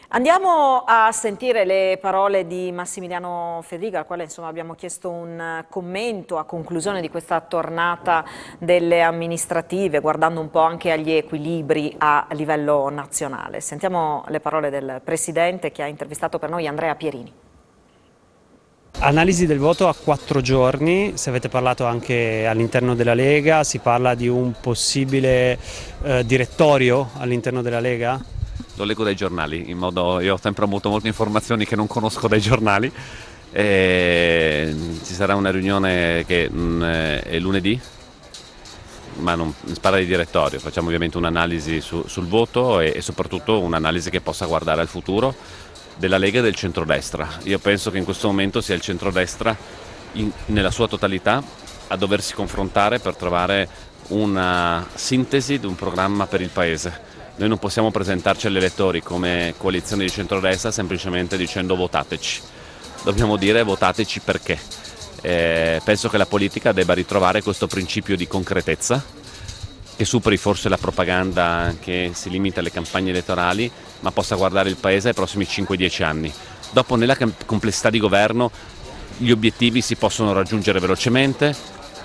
Andiamo a sentire le parole di Massimiliano Fedriga, al quale insomma abbiamo chiesto un commento a conclusione di questa tornata delle amministrative, guardando un po' anche agli equilibri a livello nazionale. Sentiamo le parole del Presidente che ha intervistato per noi Andrea Pierini. Analisi del voto a 4 giorni, se avete parlato anche all'interno della Lega, si parla di un possibile direttorio all'interno della Lega? Lo leggo dai giornali, io ho sempre avuto molte informazioni che non conosco dai giornali. Ci sarà una riunione che è lunedì, ma non si parla di direttorio, facciamo ovviamente un'analisi sul voto e soprattutto un'analisi che possa guardare al futuro della Lega e del centrodestra. Io penso che in questo momento sia il centrodestra nella sua totalità a doversi confrontare per trovare una sintesi di un programma per il Paese. Noi non possiamo presentarci agli elettori come coalizione di centrodestra semplicemente dicendo votateci. Dobbiamo dire votateci perché. Penso che la politica debba ritrovare questo principio di concretezza, che superi forse la propaganda che si limita alle campagne elettorali, ma possa guardare il Paese ai prossimi 5-10 anni. Dopo, nella complessità di governo, gli obiettivi si possono raggiungere velocemente,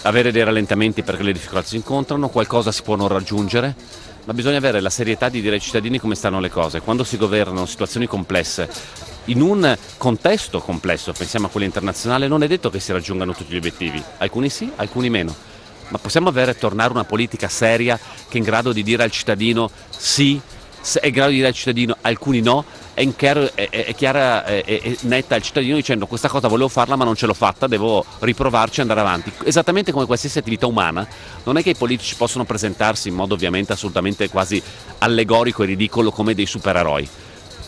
avere dei rallentamenti perché le difficoltà si incontrano, qualcosa si può non raggiungere, ma bisogna avere la serietà di dire ai cittadini come stanno le cose. Quando si governano situazioni complesse, in un contesto complesso, pensiamo a quello internazionale, non è detto che si raggiungano tutti gli obiettivi, alcuni sì, alcuni meno. Ma possiamo tornare una politica seria che è in grado di dire al cittadino sì, è in grado di dire al cittadino alcuni no, è chiara e netta al cittadino dicendo questa cosa volevo farla ma non ce l'ho fatta, devo riprovarci e andare avanti. Esattamente come qualsiasi attività umana, non è che i politici possono presentarsi in modo ovviamente assolutamente quasi allegorico e ridicolo come dei supereroi.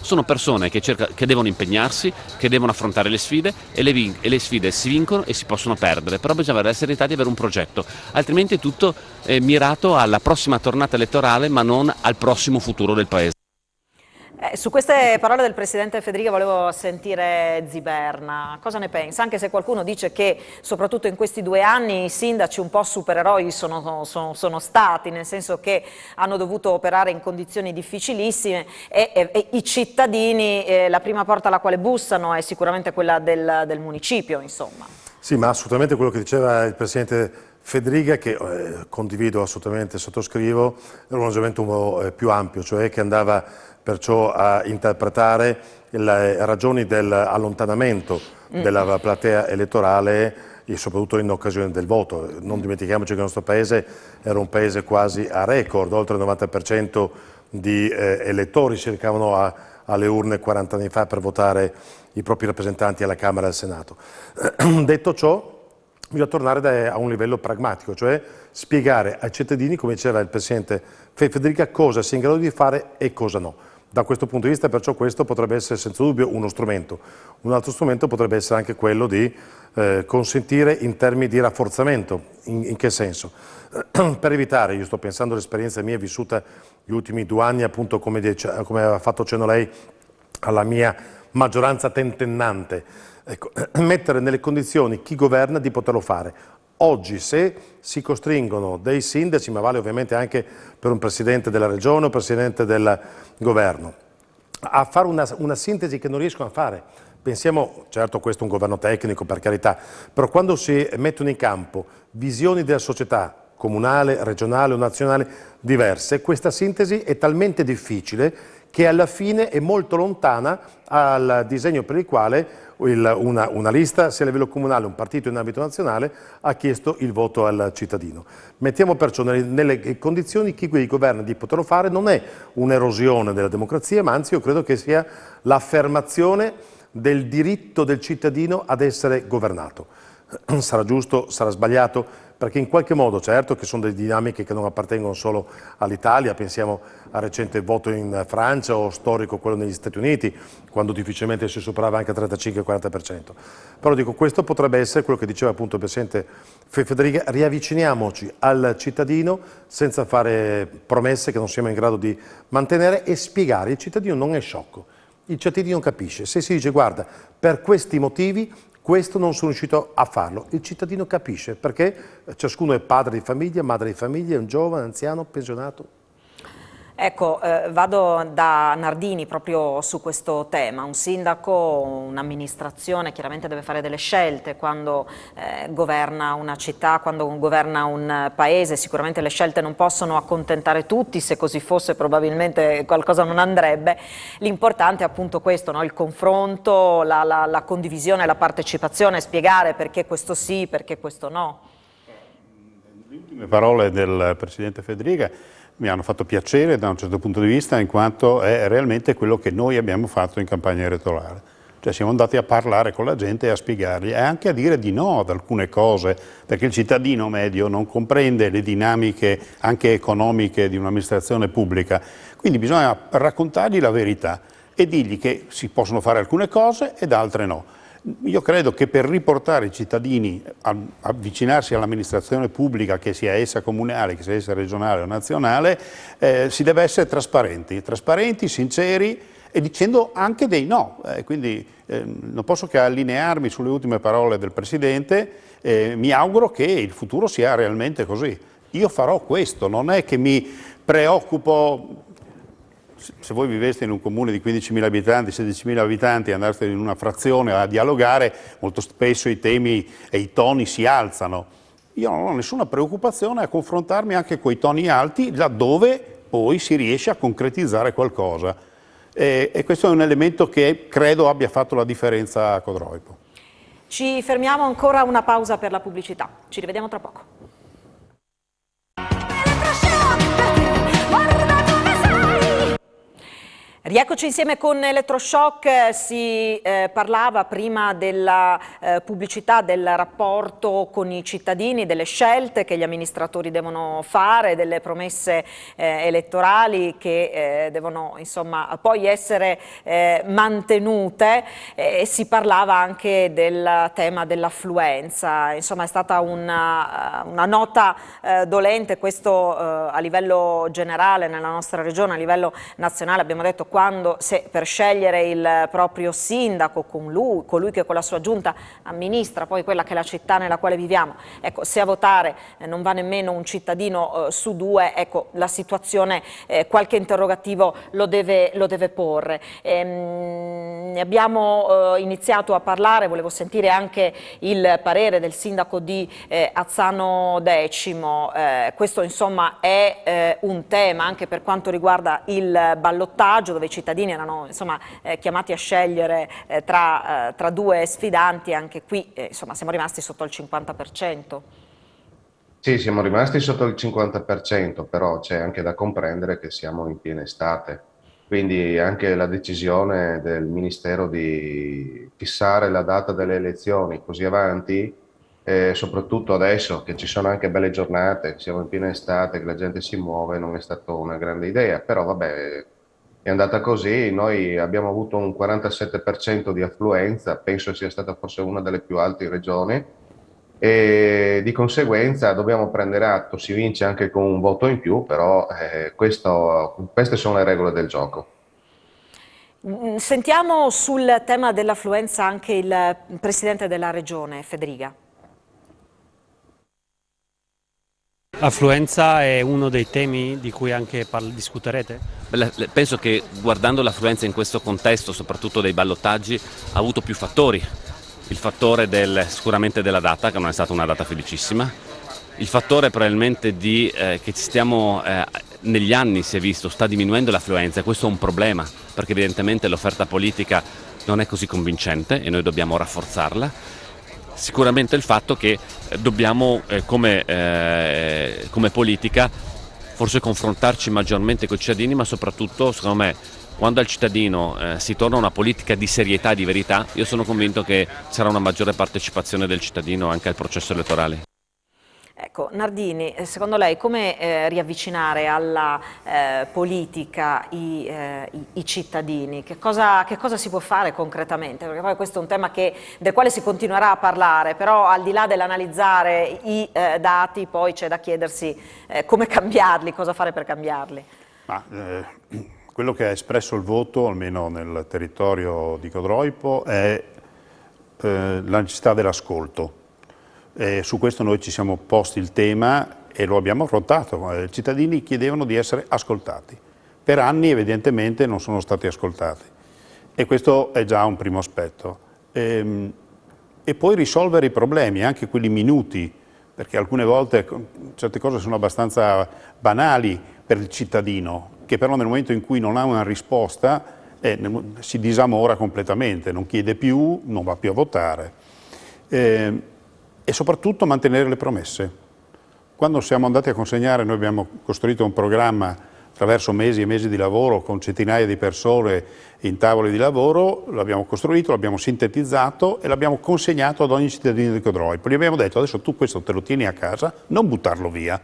Sono persone che devono impegnarsi, che devono affrontare le sfide e le sfide si vincono e si possono perdere, però bisogna avere la serietà di avere un progetto, altrimenti è tutto mirato alla prossima tornata elettorale ma non al prossimo futuro del Paese. Su queste parole del Presidente Fedriga volevo sentire Ziberna, cosa ne pensa? Anche se qualcuno dice che soprattutto in questi 2 anni i sindaci un po' supereroi sono stati, nel senso che hanno dovuto operare in condizioni difficilissime e i cittadini, la prima porta alla quale bussano è sicuramente quella del municipio, insomma. Sì, ma assolutamente quello che diceva il Presidente Fedriga, che condivido assolutamente, sottoscrivo, era un ragionamento un po' più ampio, cioè che andava perciò a interpretare le ragioni dell'allontanamento della platea elettorale e soprattutto in occasione del voto. Non dimentichiamoci che il nostro paese era un paese quasi a record, oltre il 90% di elettori si recavano alle urne 40 anni fa per votare i propri rappresentanti alla Camera e al Senato. Detto ciò, bisogna tornare a un livello pragmatico, cioè spiegare ai cittadini, come diceva il Presidente Federica, cosa si è in grado di fare e cosa no. Da questo punto di vista, perciò, questo potrebbe essere senza dubbio uno strumento. Un altro strumento potrebbe essere anche quello di consentire in termini di rafforzamento. In che senso? Per evitare, io sto pensando all'esperienza mia vissuta gli ultimi 2 anni, appunto come aveva fatto cenno lei, alla mia maggioranza tentennante, ecco, mettere nelle condizioni chi governa di poterlo fare. Oggi, se si costringono dei sindaci, ma vale ovviamente anche per un presidente della regione o presidente del governo, a fare una sintesi che non riescono a fare. Pensiamo, certo questo è un governo tecnico per carità, però quando si mettono in campo visioni della società, comunale, regionale o nazionale diverse, questa sintesi è talmente difficile che alla fine è molto lontana al disegno per il quale una lista, sia a livello comunale, un partito in ambito nazionale, ha chiesto il voto al cittadino. Mettiamo perciò nelle condizioni chi qui governa di poterlo fare. Non è un'erosione della democrazia, ma anzi io credo che sia l'affermazione del diritto del cittadino ad essere governato. Sarà giusto, sarà sbagliato, perché in qualche modo, certo che sono delle dinamiche che non appartengono solo all'Italia, pensiamo al recente voto in Francia o storico quello negli Stati Uniti, quando difficilmente si superava anche il 35-40%. Però dico, questo potrebbe essere quello che diceva appunto il Presidente Federica: riavviciniamoci al cittadino senza fare promesse che non siamo in grado di mantenere e spiegare. Il cittadino non è sciocco, il cittadino capisce. Se si dice guarda, per questi motivi questo non sono riuscito a farlo, il cittadino capisce, perché ciascuno è padre di famiglia, madre di famiglia, è un giovane, anziano, pensionato. Ecco, vado da Nardini proprio su questo tema. Un sindaco, un'amministrazione chiaramente deve fare delle scelte quando governa una città, quando governa un paese. Sicuramente le scelte non possono accontentare tutti, se così fosse probabilmente qualcosa non andrebbe. L'importante è appunto questo, no? Il confronto, la condivisione, la partecipazione, spiegare perché questo sì, perché questo no. Le ultime parole del Presidente Federica mi hanno fatto piacere da un certo punto di vista, in quanto è realmente quello che noi abbiamo fatto in campagna elettorale. Cioè siamo andati a parlare con la gente e a spiegargli e anche a dire di no ad alcune cose, perché il cittadino medio non comprende le dinamiche anche economiche di un'amministrazione pubblica. Quindi bisogna raccontargli la verità e dirgli che si possono fare alcune cose ed altre no. Io credo che per riportare i cittadini a avvicinarsi all'amministrazione pubblica, che sia essa comunale, che sia essa regionale o nazionale, si deve essere trasparenti, sinceri e dicendo anche dei no. Quindi non posso che allinearmi sulle ultime parole del Presidente, mi auguro che il futuro sia realmente così. Io farò questo, non è che mi preoccupo. Se voi viveste in un comune di 15.000 abitanti, 16.000 abitanti e andaste in una frazione a dialogare, molto spesso i temi e i toni si alzano. Io non ho nessuna preoccupazione a confrontarmi anche con i toni alti, laddove poi si riesce a concretizzare qualcosa. E questo è un elemento che credo abbia fatto la differenza a Codroipo. Ci fermiamo ancora una pausa per la pubblicità. Ci rivediamo tra poco. Rieccoci insieme con Elettroshock. Si parlava prima della pubblicità, del rapporto con i cittadini, delle scelte che gli amministratori devono fare, delle promesse elettorali che devono insomma poi essere mantenute. Si parlava anche del tema dell'affluenza. Insomma è stata una nota dolente, questo a livello generale nella nostra regione, a livello nazionale. Abbiamo detto, se per scegliere il proprio sindaco, colui che con la sua giunta amministra poi quella che è la città nella quale viviamo, ecco, se a votare non va nemmeno un cittadino su 2, ecco, la situazione qualche interrogativo lo deve porre. Ne abbiamo iniziato a parlare, volevo sentire anche il parere del sindaco di Azzano Decimo. Questo insomma è un tema anche per quanto riguarda il ballottaggio, dove i cittadini erano insomma chiamati a scegliere tra 2 sfidanti. Anche qui insomma siamo rimasti sotto il 50%. Sì, siamo rimasti sotto il 50%, però c'è anche da comprendere che siamo in piena estate. Quindi anche la decisione del Ministero di fissare la data delle elezioni così avanti soprattutto adesso che ci sono anche belle giornate, siamo in piena estate, che la gente si muove, non è stata una grande idea, però vabbè, è andata così. Noi abbiamo avuto un 47% di affluenza, penso sia stata forse una delle più alte in regione, e di conseguenza dobbiamo prendere atto. Si vince anche con un voto in più, però queste sono le regole del gioco. Sentiamo sul tema dell'affluenza anche il Presidente della Regione, Federica. L'affluenza è uno dei temi di cui anche discuterete? Penso che guardando l'affluenza in questo contesto, soprattutto dei ballottaggi, ha avuto più fattori. Il fattore sicuramente della data, che non è stata una data felicissima, il fattore probabilmente che negli anni si è visto, sta diminuendo l'affluenza, e questo è un problema, perché evidentemente l'offerta politica non è così convincente e noi dobbiamo rafforzarla. Sicuramente il fatto che dobbiamo come politica forse confrontarci maggiormente con i cittadini, ma soprattutto secondo me quando al cittadino si torna a una politica di serietà e di verità, io sono convinto che sarà una maggiore partecipazione del cittadino anche al processo elettorale. Ecco, Nardini, secondo lei come riavvicinare alla politica i cittadini? Che cosa si può fare concretamente? Perché poi questo è un tema del quale si continuerà a parlare, però al di là dell'analizzare i dati poi c'è da chiedersi come cambiarli, cosa fare per cambiarli. Quello che ha espresso il voto, almeno nel territorio di Codroipo, è la necessità dell'ascolto. Su questo noi ci siamo posti il tema e lo abbiamo affrontato. I cittadini chiedevano di essere ascoltati. Per anni evidentemente non sono stati ascoltati e questo è già un primo aspetto. E poi risolvere i problemi, anche quelli minuti, perché alcune volte certe cose sono abbastanza banali per il cittadino, che però nel momento in cui non ha una risposta si disamora completamente, non chiede più, non va più a votare. E soprattutto mantenere le promesse. Quando siamo andati a consegnare, noi abbiamo costruito un programma attraverso mesi e mesi di lavoro con centinaia di persone in tavoli di lavoro, l'abbiamo costruito, l'abbiamo sintetizzato e l'abbiamo consegnato ad ogni cittadino di Codroipo. Gli abbiamo detto: adesso tu questo te lo tieni a casa, non buttarlo via.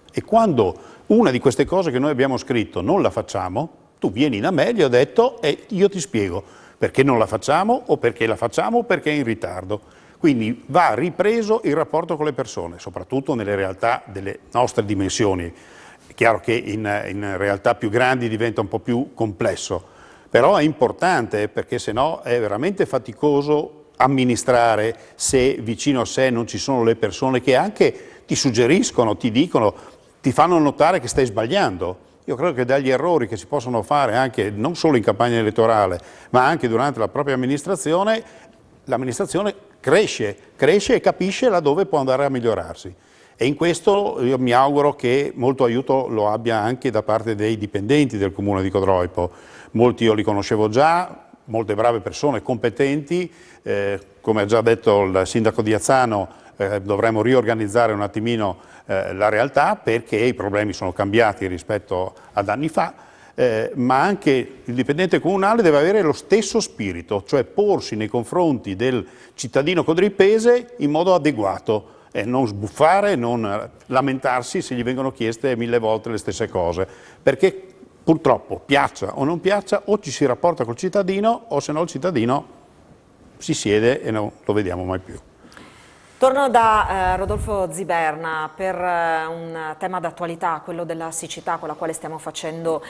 E quando una di queste cose che noi abbiamo scritto non la facciamo, tu vieni da me, gli ho detto, e io ti spiego perché non la facciamo o perché la facciamo o perché è in ritardo. Quindi va ripreso il rapporto con le persone, soprattutto nelle realtà delle nostre dimensioni. È chiaro che in realtà più grandi diventa un po' più complesso, però è importante perché sennò è veramente faticoso amministrare se vicino a sé non ci sono le persone che anche ti suggeriscono, ti dicono, ti fanno notare che stai sbagliando. Io credo che dagli errori che si possono fare anche non solo in campagna elettorale, ma anche durante la propria amministrazione, l'amministrazione cresce e capisce laddove può andare a migliorarsi. E in questo io mi auguro che molto aiuto lo abbia anche da parte dei dipendenti del Comune di Codroipo. Molti io li conoscevo già, molte brave persone, competenti, come ha già detto il sindaco di Azzano, dovremmo riorganizzare un attimino la realtà perché i problemi sono cambiati rispetto ad anni fa. Ma anche il dipendente comunale deve avere lo stesso spirito, cioè porsi nei confronti del cittadino codripese in modo adeguato, non sbuffare, non lamentarsi se gli vengono chieste 1000 volte le stesse cose, perché purtroppo, piaccia o non piaccia, o ci si rapporta col cittadino o se no il cittadino si siede e non lo vediamo mai più. Torno da Rodolfo Ziberna per un tema d'attualità, quello della siccità con la quale stiamo facendo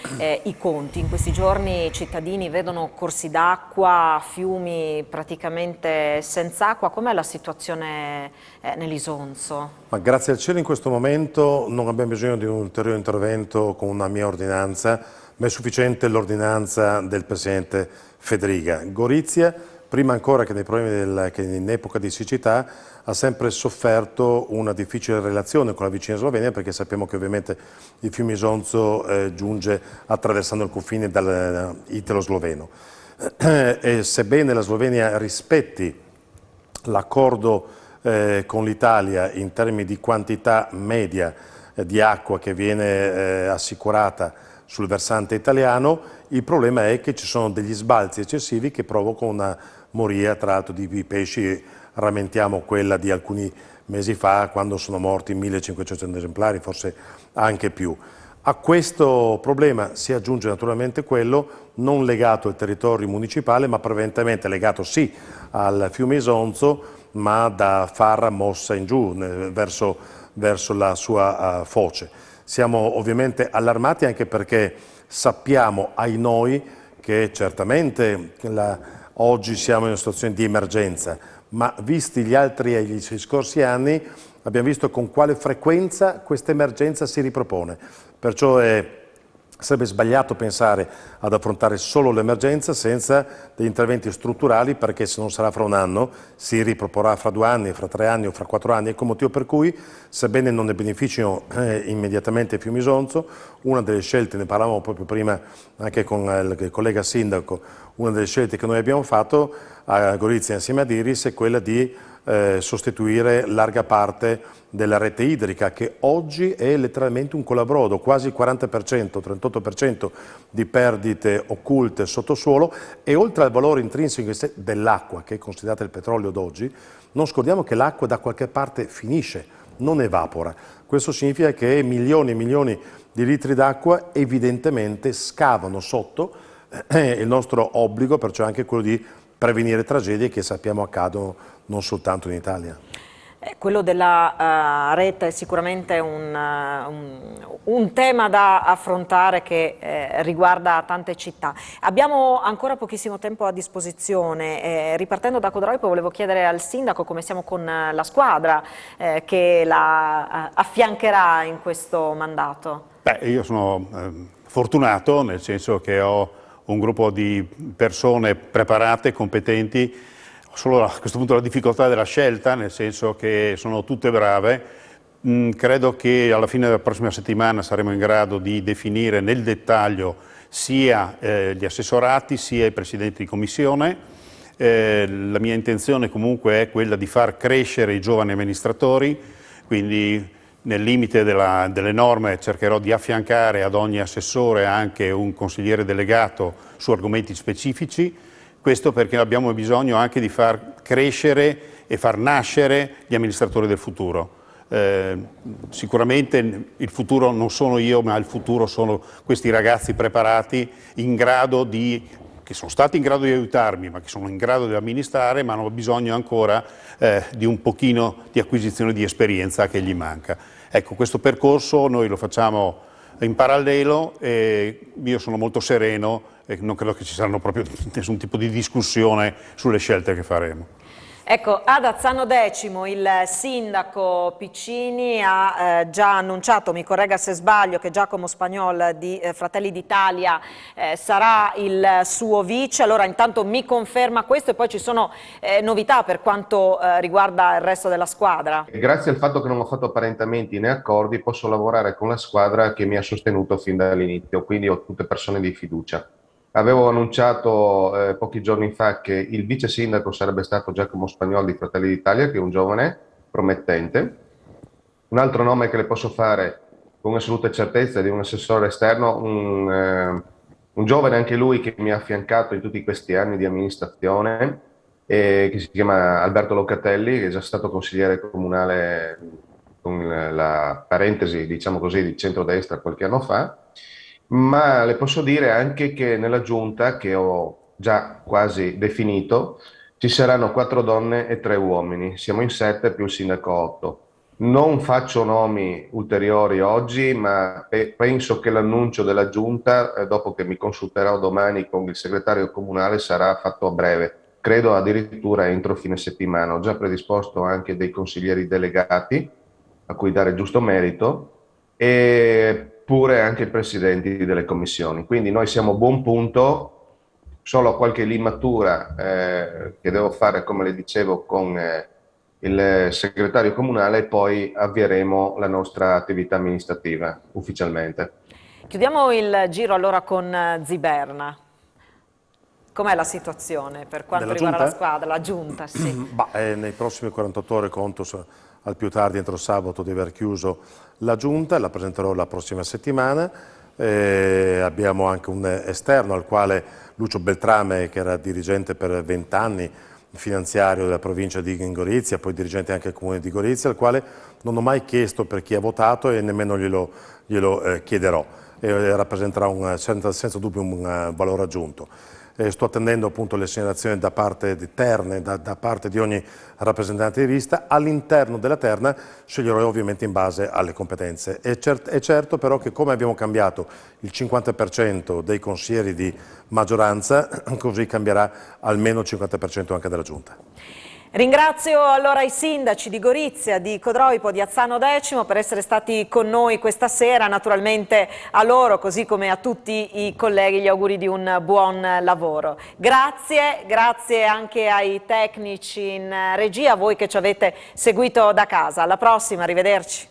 i conti. In questi giorni i cittadini vedono corsi d'acqua, fiumi praticamente senza acqua. Com'è la situazione nell'Isonzo? Ma grazie al cielo in questo momento non abbiamo bisogno di un ulteriore intervento con una mia ordinanza, ma è sufficiente l'ordinanza del Presidente Federica. Gorizia, prima ancora che nei problemi che in epoca di siccità, ha sempre sofferto una difficile relazione con la vicina Slovenia, perché sappiamo che ovviamente il fiume Isonzo giunge attraversando il confine dall'italo-sloveno. E sebbene la Slovenia rispetti l'accordo con l'Italia in termini di quantità media di acqua che viene assicurata sul versante italiano, il problema è che ci sono degli sbalzi eccessivi che provocano una moria tra l'altro di pesci rammentiamo quella di alcuni mesi fa, quando sono morti 1500 esemplari, forse anche più. A questo problema si aggiunge naturalmente quello non legato al territorio municipale, ma prevalentemente legato sì al fiume Isonzo, ma da Farra mossa in giù, verso la sua foce. Siamo ovviamente allarmati anche perché sappiamo, ai noi, che certamente oggi siamo in una situazione di emergenza, ma visti gli altri e gli scorsi anni abbiamo visto con quale frequenza questa emergenza si ripropone. Perciò sarebbe sbagliato pensare ad affrontare solo l'emergenza senza degli interventi strutturali, perché se non sarà fra un anno si riproporrà fra 2 anni, fra 3 anni o fra 4 anni. Ecco il motivo per cui, sebbene non ne beneficino immediatamente Fium'Isonzo, una delle scelte, ne parlavamo proprio prima anche con il collega sindaco, una delle scelte che noi abbiamo fatto a Gorizia insieme ad Iris è quella di sostituire larga parte della rete idrica, che oggi è letteralmente un colabrodo, quasi il 40%, 38% di perdite occulte sottosuolo, e oltre al valore intrinseco dell'acqua, che è considerata il petrolio d'oggi, non scordiamo che l'acqua da qualche parte finisce, non evapora. Questo significa che milioni e milioni di litri d'acqua evidentemente scavano sotto. Il nostro obbligo perciò è anche quello di prevenire tragedie che sappiamo accadono non soltanto in Italia. Quello della rete è sicuramente un tema da affrontare che riguarda tante città. Abbiamo ancora pochissimo tempo a disposizione. Ripartendo da Codroipo, volevo chiedere al sindaco come siamo con la squadra che la affiancherà in questo mandato. Io sono fortunato, nel senso che ho un gruppo di persone preparate, competenti. Solo a questo punto la difficoltà della scelta, nel senso che sono tutte brave. Credo che alla fine della prossima settimana saremo in grado di definire nel dettaglio sia gli assessorati sia i presidenti di commissione. La mia intenzione comunque è quella di far crescere i giovani amministratori, quindi nel limite delle norme cercherò di affiancare ad ogni assessore anche un consigliere delegato su argomenti specifici. Questo perché abbiamo bisogno anche di far crescere e far nascere gli amministratori del futuro. Sicuramente il futuro non sono io, ma il futuro sono questi ragazzi preparati, che sono stati in grado di aiutarmi, ma che sono in grado di amministrare, ma hanno bisogno ancora di un pochino di acquisizione di esperienza che gli manca. Ecco, questo percorso noi lo facciamo in parallelo e io sono molto sereno e non credo che ci saranno proprio nessun tipo di discussione sulle scelte che faremo. Ecco, ad Azzano Decimo il sindaco Piccini ha già annunciato, mi corregga se sbaglio, che Giacomo Spagnol di Fratelli d'Italia sarà il suo vice. Allora intanto mi conferma questo e poi ci sono novità per quanto riguarda il resto della squadra. Grazie al fatto che non ho fatto apparentamenti né accordi, posso lavorare con la squadra che mi ha sostenuto fin dall'inizio, quindi ho tutte persone di fiducia. Avevo annunciato pochi giorni fa che il vice sindaco sarebbe stato Giacomo Spagnol di Fratelli d'Italia, che è un giovane promettente. Un altro nome che le posso fare con assoluta certezza è di un assessore esterno, un giovane anche lui che mi ha affiancato in tutti questi anni di amministrazione, che si chiama Alberto Locatelli, che è già stato consigliere comunale con la parentesi, diciamo così, di centrodestra qualche anno fa. Ma le posso dire anche che nella giunta, che ho già quasi definito, ci saranno 4 donne e 3 uomini. Siamo in 7 più il sindaco 8. Non faccio nomi ulteriori oggi, ma penso che l'annuncio della giunta, dopo che mi consulterò domani con il segretario comunale, sarà fatto a breve. Credo addirittura entro fine settimana. Ho già predisposto anche dei consiglieri delegati a cui dare giusto merito, e pure anche i presidenti delle commissioni. Quindi noi siamo a buon punto, solo qualche limatura che devo fare, come le dicevo, con il segretario comunale, e poi avvieremo la nostra attività amministrativa ufficialmente. Chiudiamo il giro allora con Ziberna. Com'è la situazione per quanto riguarda la squadra, la giunta? Sì. Nei prossimi 48 ore conto al più tardi entro sabato di aver chiuso la giunta, la presenterò la prossima settimana. Abbiamo anche un esterno al quale Lucio Beltrame, che era dirigente per 20 anni finanziario della provincia di Gorizia, poi dirigente anche del comune di Gorizia, al quale non ho mai chiesto per chi ha votato e nemmeno glielo chiederò. E rappresenterà senza dubbio un valore aggiunto. Sto attendendo appunto le segnalazioni da parte di terne, da parte di ogni rappresentante di lista. All'interno della terna sceglierò ovviamente in base alle competenze. È certo però che come abbiamo cambiato il 50% dei consiglieri di maggioranza, così cambierà almeno il 50% anche della Giunta. Ringrazio allora i sindaci di Gorizia, di Codroipo, di Azzano Decimo per essere stati con noi questa sera. Naturalmente a loro, così come a tutti i colleghi, gli auguri di un buon lavoro. Grazie anche ai tecnici in regia, a voi che ci avete seguito da casa. Alla prossima, arrivederci.